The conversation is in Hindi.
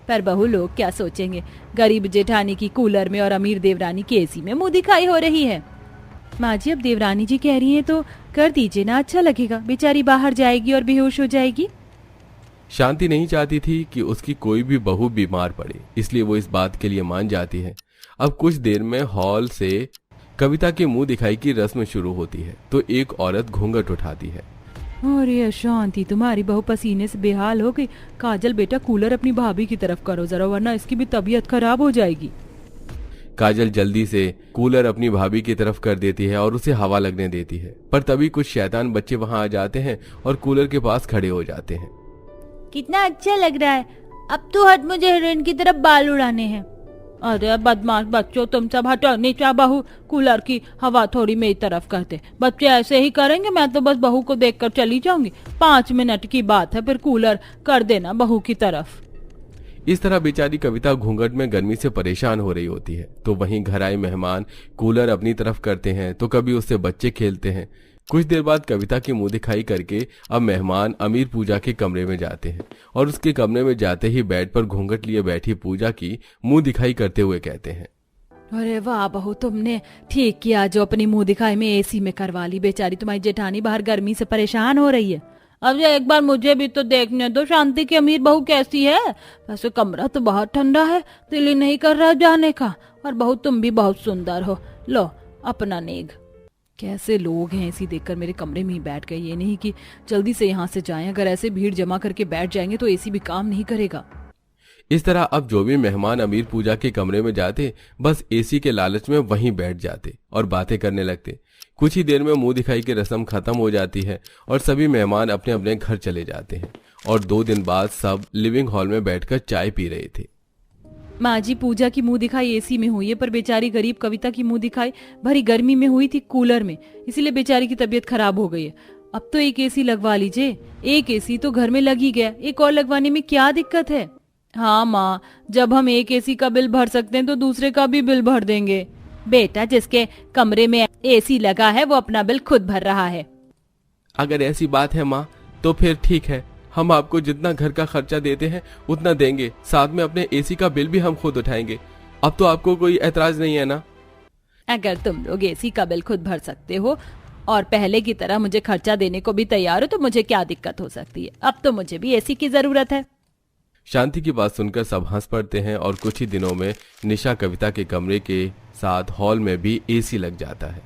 पर बहू लोग क्या सोचेंगे, गरीब जेठानी की कूलर में और अमीर देवरानी की एसी में मुंह दिखाई हो रही है। माँ जी अब देवरानी जी कह रही हैं तो कर दीजिए ना, अच्छा लगेगा, बेचारी बाहर जाएगी और बेहोश हो जाएगी। शांति नहीं चाहती थी कि उसकी कोई भी बहू बीमार पड़े, इसलिए वो इस बात के लिए मान जाती है। अब कुछ देर में हॉल से कविता की मुंह दिखाई की रस्म शुरू होती है तो एक औरत घूंघट उठाती है। अरे शांति, तुम्हारी बहू पसीने से बेहाल हो गई। काजल बेटा कूलर अपनी भाभी की तरफ करो जरा, वरना इसकी भी तबीयत खराब हो जाएगी। काजल जल्दी से कूलर अपनी भाभी की तरफ कर देती है और उसे हवा लगने देती है, पर तभी कुछ शैतान बच्चे वहां आ जाते हैं और कूलर के पास खड़े हो जाते हैं। कितना अच्छा लग रहा है, अब तो हट मुझे हीरोइन की तरफ बाल उड़ाने हैं। अरे बदमाश बच्चों, तुम सब हटो नीचा, बहू कूलर की हवा थोड़ी मेरी तरफ करते। बच्चे ऐसे ही करेंगे, मैं तो बस बहू को देखकर चली जाऊंगी। 5 मिनट की बात है, फिर कूलर कर देना बहू की तरफ। इस तरह बेचारी कविता घूंघट में गर्मी से परेशान हो रही होती है तो वहीं घर आए मेहमान कूलर अपनी तरफ करते हैं तो कभी उससे बच्चे खेलते हैं। कुछ देर बाद कविता की मुंह दिखाई करके अब मेहमान अमीर पूजा के कमरे में जाते हैं और उसके कमरे में जाते ही बेड पर घूंघट लिए बैठी पूजा की मुंह दिखाई करते हुए कहते हैं, अरे वाह बहू, तुमने ठीक किया जो अपनी मुंह दिखाई में एसी में करवा ली। बेचारी तुम्हारी जेठानी बाहर गर्मी से परेशान हो रही है। अब एक बार मुझे भी तो देखने दो शांति की अमीर बहू कैसी है। वैसे कमरा तो बहुत ठंडा है, दिल ही नहीं कर रहा जाने का। और बहू तुम भी बहुत सुंदर हो, लो अपना नेग। कैसे लोग हैं, इसी देखकर मेरे कमरे में ही बैठ गए। ये नहीं कि जल्दी से यहाँ से जाएं, अगर ऐसे भीड़ जमा करके बैठ जाएंगे तो एसी भी काम नहीं करेगा। इस तरह अब जो भी मेहमान अमीर पूजा के कमरे में जाते बस एसी के लालच में वहीं बैठ जाते और बातें करने लगते। कुछ ही देर में मुंह दिखाई की रस्म खत्म हो जाती है और सभी मेहमान अपने अपने घर चले जाते हैं और 2 दिन बाद सब लिविंग हॉल में बैठकर चाय पी रहे थे। माँ जी पूजा की मुंह दिखाई एसी में हुई है, पर बेचारी गरीब कविता की मुंह दिखाई भरी गर्मी में हुई थी कूलर में, इसीलिए बेचारी की तबीयत खराब हो गई है। अब तो एक एसी लगवा लीजिए, एक एसी तो घर में लग ही गया, एक और लगवाने में क्या दिक्कत है। हाँ माँ, जब हम एक एसी का बिल भर सकते हैं तो दूसरे का भी बिल भर देंगे। बेटा जिसके कमरे में एसी लगा है वो अपना बिल खुद भर रहा है। अगर ऐसी बात है माँ तो फिर ठीक है, हम आपको जितना घर का खर्चा देते हैं उतना देंगे, साथ में अपने एसी का बिल भी हम खुद उठाएंगे। अब तो आपको कोई एतराज नहीं है ना? अगर तुम लोग एसी का बिल खुद भर सकते हो और पहले की तरह मुझे खर्चा देने को भी तैयार हो तो मुझे क्या दिक्कत हो सकती है। अब तो मुझे भी एसी की जरूरत है। शांति की बात सुनकर सब हंस पड़ते हैं और कुछ ही दिनों में निशा कविता के कमरे के साथ हॉल में भी एसी लग जाता है।